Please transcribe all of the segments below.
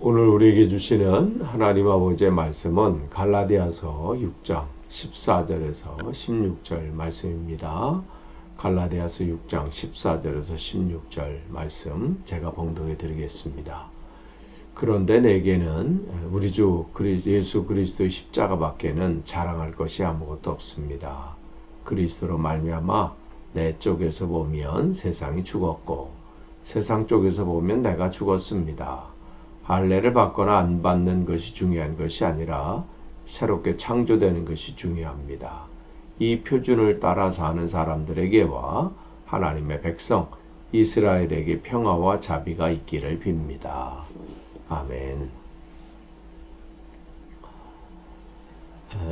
오늘 우리에게 주시는 하나님 아버지의 말씀은 갈라디아서 6장 14절에서 16절 말씀입니다. 갈라디아서 6장 14절에서 16절 말씀 제가 봉독해 드리겠습니다. 그런데 내게는 우리 주 예수 그리스도의 십자가밖에는 자랑할 것이 아무것도 없습니다. 그리스도로 말미암아 내 쪽에서 보면 세상이 죽었고 세상 쪽에서 보면 내가 죽었습니다. 할례를 받거나 안 받는 것이 중요한 것이 아니라 새롭게 창조되는 것이 중요합니다. 이 표준을 따라 사는 사람들에게와 하나님의 백성 이스라엘에게 평화와 자비가 있기를 빕니다. 아멘.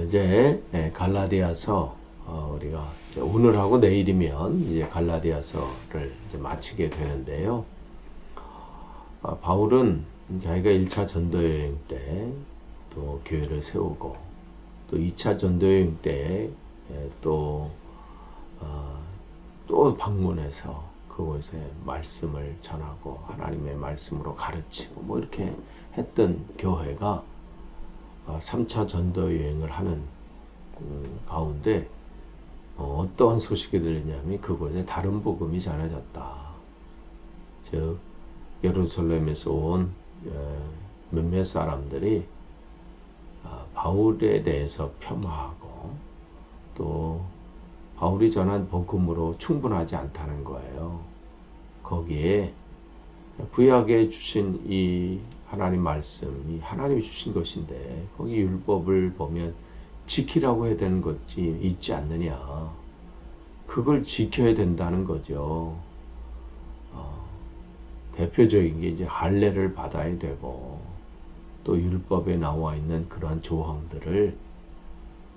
이제 갈라디아서 우리가 이제 오늘하고 내일이면 이제 갈라디아서를 이제 마치게 되는데요. 바울은 자기가 1차 전도여행 때 또 교회를 세우고 또 2차 전도여행 때 또 방문해서 그곳에 말씀을 전하고 하나님의 말씀으로 가르치고 뭐 이렇게 했던 교회가 3차 전도여행을 하는 가운데 어떠한 소식이 들리냐면 그곳에 다른 복음이 전해졌다. 즉 예루살렘에서 온 몇몇 사람들이 바울에 대해서 폄하하고 또 바울이 전한 복음으로 충분하지 않다는 거예요. 거기에 구약에 주신 이 하나님 말씀이 하나님이 주신 것인데 거기 율법을 보면 지키라고 해야 되는 것이 있지 않느냐. 그걸 지켜야 된다는 거죠. 대표적인 게 이제 할례를 받아야 되고 또 율법에 나와 있는 그러한 조항들을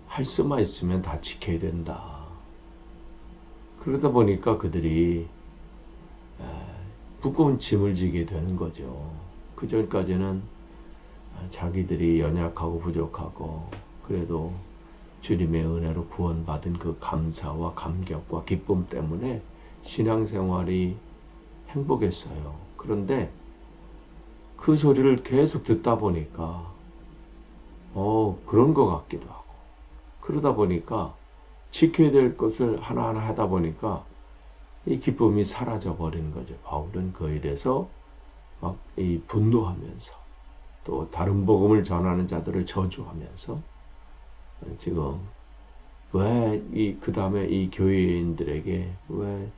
할 수만 있으면 다 지켜야 된다. 그러다 보니까 그들이 무거운 짐을 지게 되는 거죠. 그 전까지는 자기들이 연약하고 부족하고 그래도 주님의 은혜로 구원받은 그 감사와 감격과 기쁨 때문에 신앙생활이 행복했어요. 그런데 그 소리를 계속 듣다 보니까 그런 것 같기도 하고 그러다 보니까 지켜야 될 것을 하나하나 하다 보니까 이 기쁨이 사라져 버리는 거죠. 바울은 그에 대해서 막 이 분노하면서 또 다른 복음을 전하는 자들을 저주하면서 지금 왜 그 다음에 이 교회인들에게 왜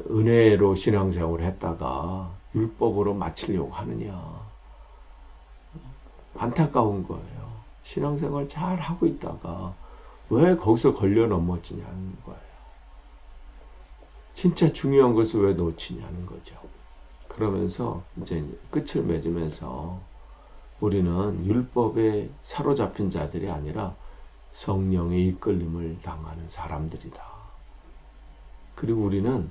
은혜로 신앙생활을 했다가 율법으로 마치려고 하느냐. 안타까운 거예요. 신앙생활 잘 하고 있다가 왜 거기서 걸려 넘어지냐는 거예요. 진짜 중요한 것을 왜 놓치냐는 거죠. 그러면서 이제 끝을 맺으면서 우리는 율법에 사로잡힌 자들이 아니라 성령의 이끌림을 당하는 사람들이다. 그리고 우리는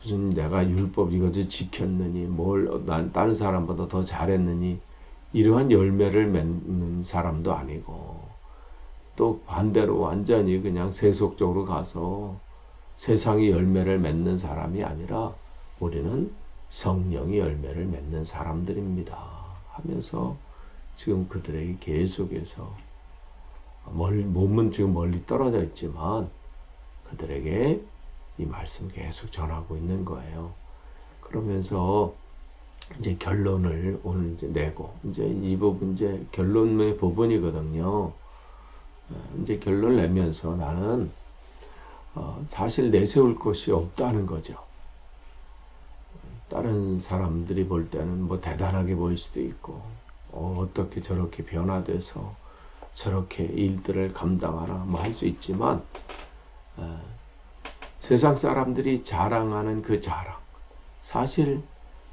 무슨 내가 율법 이것을 지켰느니 난 다른 사람보다 더 잘했느니 이러한 열매를 맺는 사람도 아니고 또 반대로 완전히 그냥 세속적으로 가서 세상의 열매를 맺는 사람이 아니라 우리는 성령의 열매를 맺는 사람들입니다 하면서 지금 그들에게 계속해서 몸은 지금 멀리 떨어져 있지만 그들에게 이 말씀 계속 전하고 있는 거예요. 그러면서 이제 결론을 오늘 이제 내고 이제 이 부분 이제 결론의 부분이거든요. 이제 결론을 내면서 나는 사실 내세울 것이 없다는 거죠. 다른 사람들이 볼 때는 뭐 대단하게 보일 수도 있고 어떻게 저렇게 변화돼서 저렇게 일들을 감당하나 뭐 할 수 있지만 세상 사람들이 자랑하는 그 자랑 사실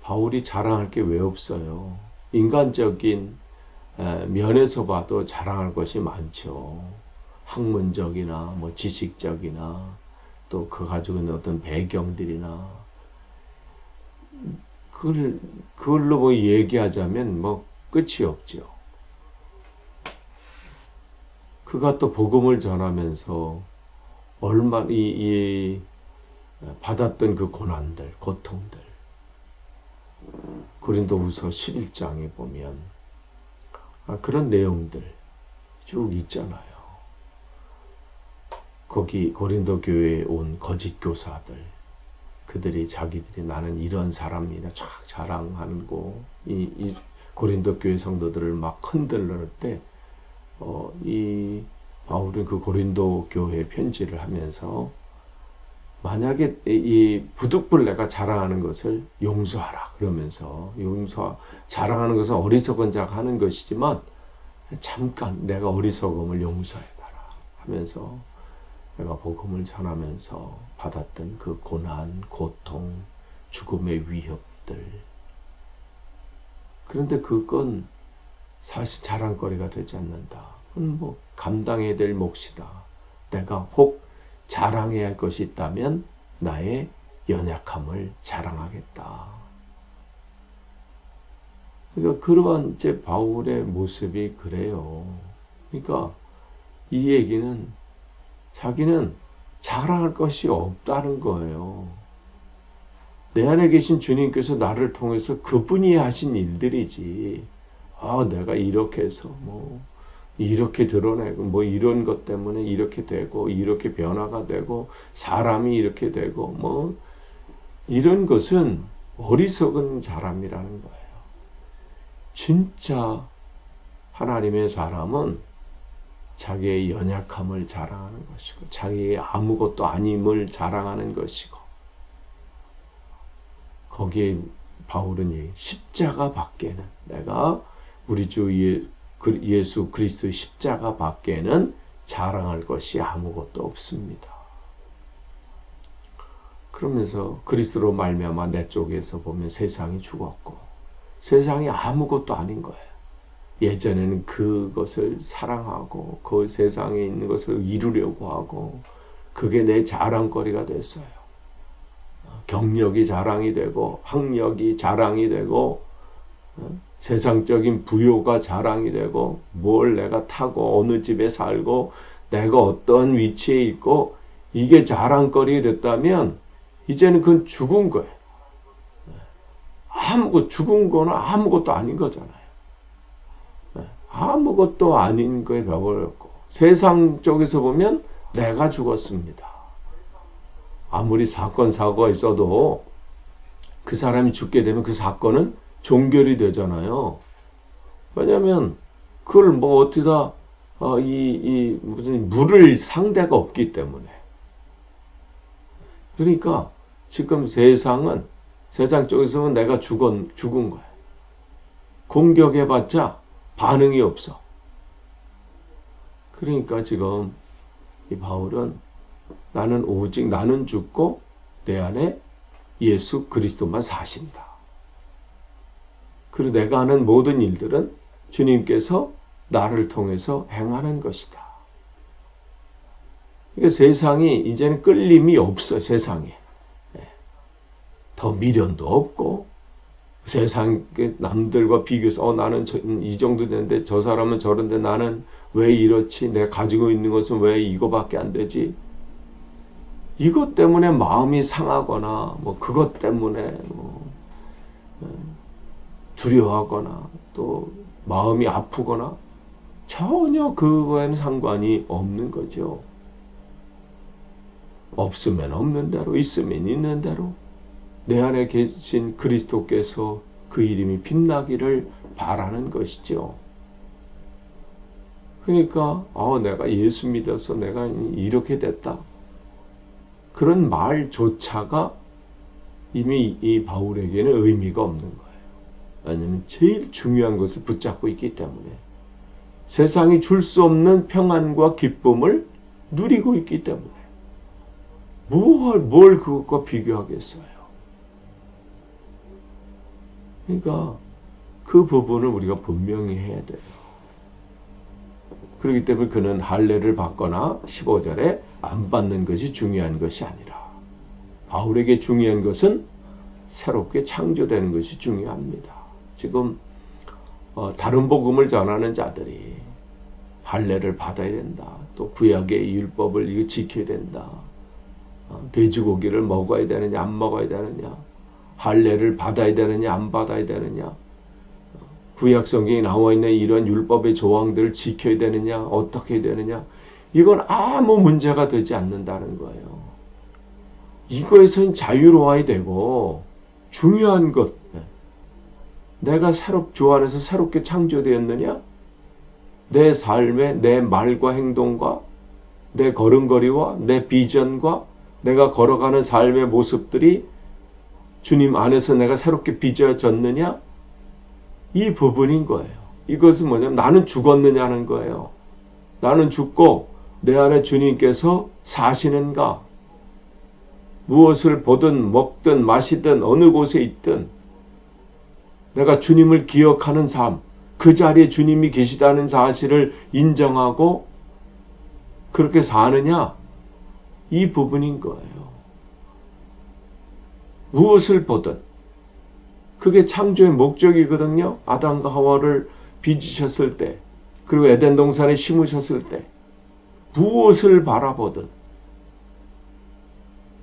바울이 자랑할 게 왜 없어요. 인간적인 면에서 봐도 자랑할 것이 많죠. 학문적이나 뭐 지식적이나 또 그 가지고 있는 어떤 배경들이나 그걸로 뭐 얘기하자면 뭐 끝이 없죠. 그가 또 복음을 전하면서 얼마나 받았던 그 고난들, 고통들 고린도후서 11장에 보면 그런 내용들 쭉 있잖아요. 거기 고린도 교회에 온 거짓 교사들, 그들이 자기들이 나는 이런 사람이다 쫙 자랑하고 이 고린도 교회 성도들을 막 흔들릴 때 이 바울은 그 고린도 교회 편지를 하면서 만약에 이 부득불 자랑하는 것을 용서하라 그러면서 자랑하는 것은 어리석은 자가 하는 것이지만 잠깐 내가 어리석음을 용서해달라 하면서 내가 복음을 전하면서 받았던 그 고난, 고통, 죽음의 위협들, 그런데 그건 사실 자랑거리가 되지 않는다. 그건 뭐 감당해야 될 몫이다. 내가 혹 자랑해야 할 것이 있다면 나의 연약함을 자랑하겠다. 그러니까 그러한 제 바울의 모습이 그래요. 그러니까 이 얘기는 자기는 자랑할 것이 없다는 거예요. 내 안에 계신 주님께서 나를 통해서 그분이 하신 일들이지. 내가 이렇게 해서 이렇게 드러내고 이런 것 때문에 이렇게 되고 이렇게 변화가 되고 사람이 이렇게 되고 이런 것은 어리석은 사람이라는 거예요. 진짜 하나님의 사람은 자기의 연약함을 자랑하는 것이고 자기의 아무것도 아님을 자랑하는 것이고, 거기에 바울은 십자가 밖에는, 내가 우리 주 예수 그리스도의 십자가 밖에는 자랑할 것이 아무것도 없습니다. 그러면서 그리스도로 말미암아 내 쪽에서 보면 세상이 죽었고 세상이 아무것도 아닌 거예요. 예전에는 그것을 사랑하고 그 세상에 있는 것을 이루려고 하고 그게 내 자랑거리가 됐어요. 경력이 자랑이 되고 학력이 자랑이 되고 세상적인 부요가 자랑이 되고 뭘 내가 타고 어느 집에 살고 내가 어떤 위치에 있고 이게 자랑거리 됐다면 이제는 그건 죽은 거예요. 죽은 거는 아무것도 아닌 거잖아요. 아무것도 아닌 거에 가버렸고 세상 쪽에서 보면 내가 죽었습니다. 아무리 사건 사고가 있어도 그 사람이 죽게 되면 그 사건은 종결이 되잖아요. 왜냐하면 그걸 어디다 무슨 물을 상대가 없기 때문에. 그러니까 지금 세상 쪽에서 보면 내가 죽은 거예요. 공격해봤자 반응이 없어. 그러니까 지금 이 바울은 나는 죽고 내 안에 예수 그리스도만 사신다. 그리고 내가 하는 모든 일들은 주님께서 나를 통해서 행하는 것이다. 그러니까 세상이 이제는 끌림이 없어요. 세상에. 더 미련도 없고 세상 남들과 비교해서 나는 이 정도 되는데 저 사람은 저런데 나는 왜 이렇지? 내가 가지고 있는 것은 왜 이거밖에 안 되지? 이것 때문에 마음이 상하거나 그것 때문에 두려워하거나 또 마음이 아프거나 전혀 그거에는 상관이 없는 거죠. 없으면 없는 대로, 있으면 있는 대로 내 안에 계신 그리스도께서 그 이름이 빛나기를 바라는 것이죠. 그러니까 내가 예수 믿어서 내가 이렇게 됐다. 그런 말조차가 이미 이 바울에게는 의미가 없는 거예요. 왜냐하면 제일 중요한 것을 붙잡고 있기 때문에 세상이 줄 수 없는 평안과 기쁨을 누리고 있기 때문에 뭘 그것과 비교하겠어요. 그러니까 그 부분을 우리가 분명히 해야 돼요. 그렇기 때문에 그는 할례를 받거나 15절에 안 받는 것이 중요한 것이 아니라 바울에게 중요한 것은 새롭게 창조되는 것이 중요합니다. 지금 다른 복음을 전하는 자들이 할례를 받아야 된다. 또 구약의 율법을 지켜야 된다. 돼지고기를 먹어야 되느냐 안 먹어야 되느냐. 할례를 받아야 되느냐 안 받아야 되느냐, 구약 성경에 나와 있는 이런 율법의 조항들을 지켜야 되느냐 어떻게 해야 되느냐, 이건 아무 문제가 되지 않는다는 거예요. 이거에선 자유로워야 되고, 중요한 것, 내가 주 안에서 새롭게 창조되었느냐, 내 삶에 내 말과 행동과 내 걸음걸이와 내 비전과 내가 걸어가는 삶의 모습들이 주님 안에서 내가 새롭게 빚어졌느냐, 이 부분인 거예요. 이것은 뭐냐면 나는 죽었느냐는 거예요. 나는 죽고 내 안에 주님께서 사시는가, 무엇을 보든 먹든 마시든 어느 곳에 있든 내가 주님을 기억하는 삶, 그 자리에 주님이 계시다는 사실을 인정하고 그렇게 사느냐, 이 부분인 거예요. 무엇을 보든 그게 창조의 목적이거든요. 아담과 하와를 빚으셨을 때, 그리고 에덴 동산에 심으셨을 때 무엇을 바라보든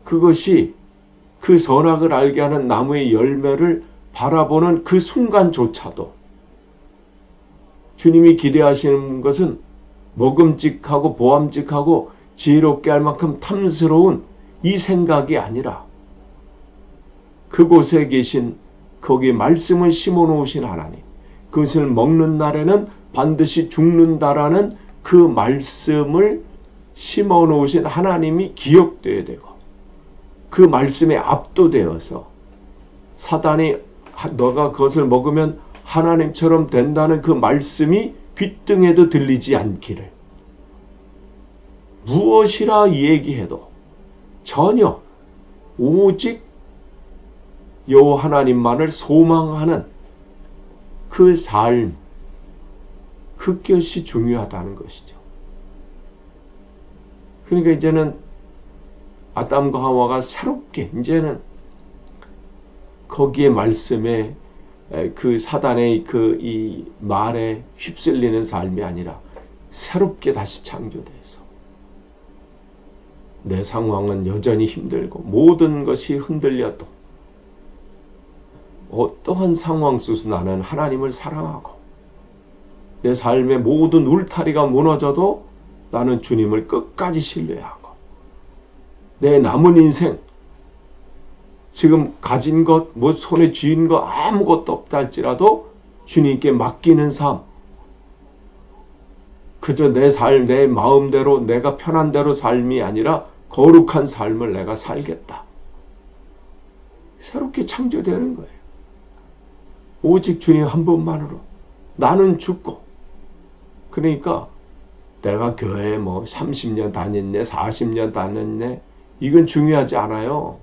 그것이 그 선악을 알게 하는 나무의 열매를 바라보는 그 순간조차도 주님이 기대하시는 것은 먹음직하고 보암직하고 지혜롭게 할 만큼 탐스러운 이 생각이 아니라 그곳에 계신 거기 말씀을 심어놓으신 하나님, 그것을 먹는 날에는 반드시 죽는다라는 그 말씀을 심어놓으신 하나님이 기억되어야 되고, 그 말씀에 압도되어서 사단이 너가 그것을 먹으면 하나님처럼 된다는 그 말씀이 귓등에도 들리지 않기를, 무엇이라 얘기해도 전혀 오직 여호와 하나님만을 소망하는 그 삶, 그것이 중요하다는 것이죠. 그러니까 이제는 아담과 하와가 새롭게, 이제는 거기에 말씀에 그 사단의 그 이 말에 휩쓸리는 삶이 아니라 새롭게 다시 창조돼서, 내 상황은 여전히 힘들고 모든 것이 흔들려도 어떠한 상황 속에서 나는 하나님을 사랑하고, 내 삶의 모든 울타리가 무너져도 나는 주님을 끝까지 신뢰하고, 내 남은 인생 지금 가진 것, 뭐 손에 쥐인 거 아무것도 없다 할지라도 주님께 맡기는 삶, 그저 내 삶, 내 마음대로 내가 편한 대로 삶이 아니라 거룩한 삶을 내가 살겠다. 새롭게 창조되는 거예요. 오직 주님 한 분만으로. 나는 죽고, 그러니까 내가 교회에 뭐 30년 다녔네, 40년 다녔네, 이건 중요하지 않아요.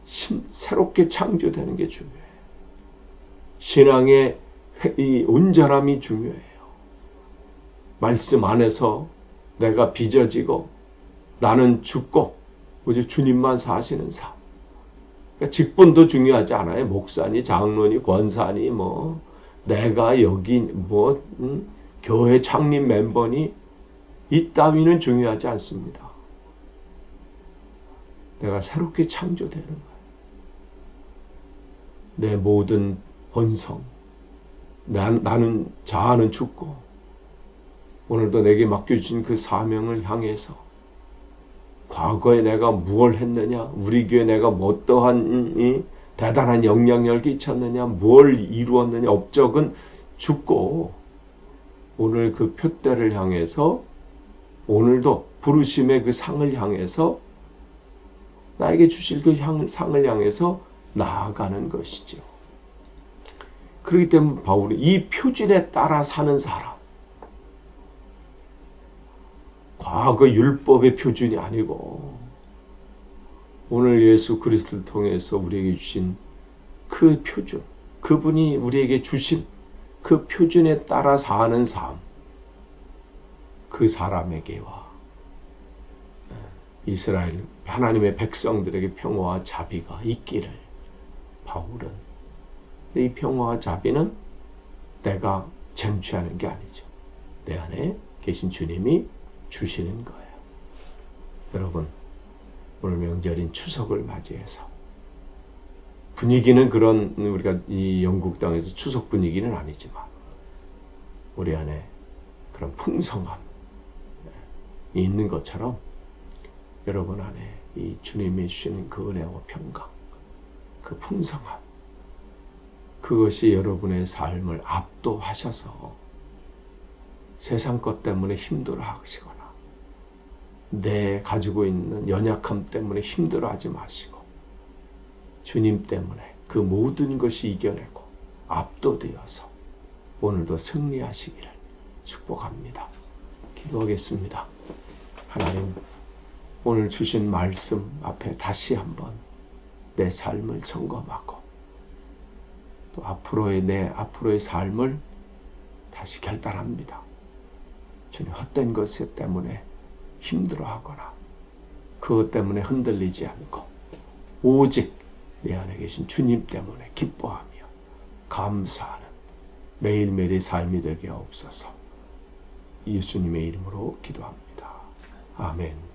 새롭게 창조되는 게 중요해요. 신앙의 이 온전함이 중요해요. 말씀 안에서 내가 빚어지고 나는 죽고 오직 주님만 사시는 삶. 그러니까 직분도 중요하지 않아요. 목사니 장로니 권사니 뭐 내가 여기 뭐 교회 창립 멤버니, 이 따위는 중요하지 않습니다. 내가 새롭게 창조되는 거예요. 내 모든 본성, 나는 자아는 죽고 오늘도 내게 맡겨주신 그 사명을 향해서 과거에 내가 무엇을 했느냐, 우리 교회 내가 어떠한 대단한 영향력을 끼쳤느냐, 뭘 이루었느냐, 업적은 죽고 오늘 그 표대를 향해서, 오늘도 부르심의 그 상을 향해서, 나에게 주실 그 상을 향해서 나아가는 것이죠. 그렇기 때문에 바울이 이 표준에 따라 사는 사람, 과거 율법의 표준이 아니고 오늘 예수 그리스도를 통해서 우리에게 주신 그 표준, 그분이 우리에게 주신 그 표준에 따라 사는 삶, 그 사람에게와 이스라엘 하나님의 백성들에게 평화와 자비가 있기를 바울은, 이 평화와 자비는 내가 쟁취하는 게 아니죠. 내 안에 계신 주님이 주시는 거예요. 여러분, 오늘 명절인 추석을 맞이해서 분위기는 그런 우리가 이 영국 땅에서 추석 분위기는 아니지만 우리 안에 그런 풍성함이 있는 것처럼 여러분 안에 이 주님이 주시는 그 은혜와 평강, 그 풍성함, 그것이 여러분의 삶을 압도하셔서 세상 것 때문에 힘들어하시거나 내 가지고 있는 연약함 때문에 힘들어하지 마시고 주님 때문에 그 모든 것이 이겨내고 압도되어서 오늘도 승리하시기를 축복합니다. 기도하겠습니다. 하나님, 오늘 주신 말씀 앞에 다시 한번 내 삶을 점검하고 또 앞으로의 삶을 다시 결단합니다. 주님, 헛된 것 때문에 힘들어하거나 그것 때문에 흔들리지 않고 오직 내 안에 계신 주님 때문에 기뻐하며 감사하는 매일매일의 삶이 되게 하옵소서. 예수님의 이름으로 기도합니다. 아멘.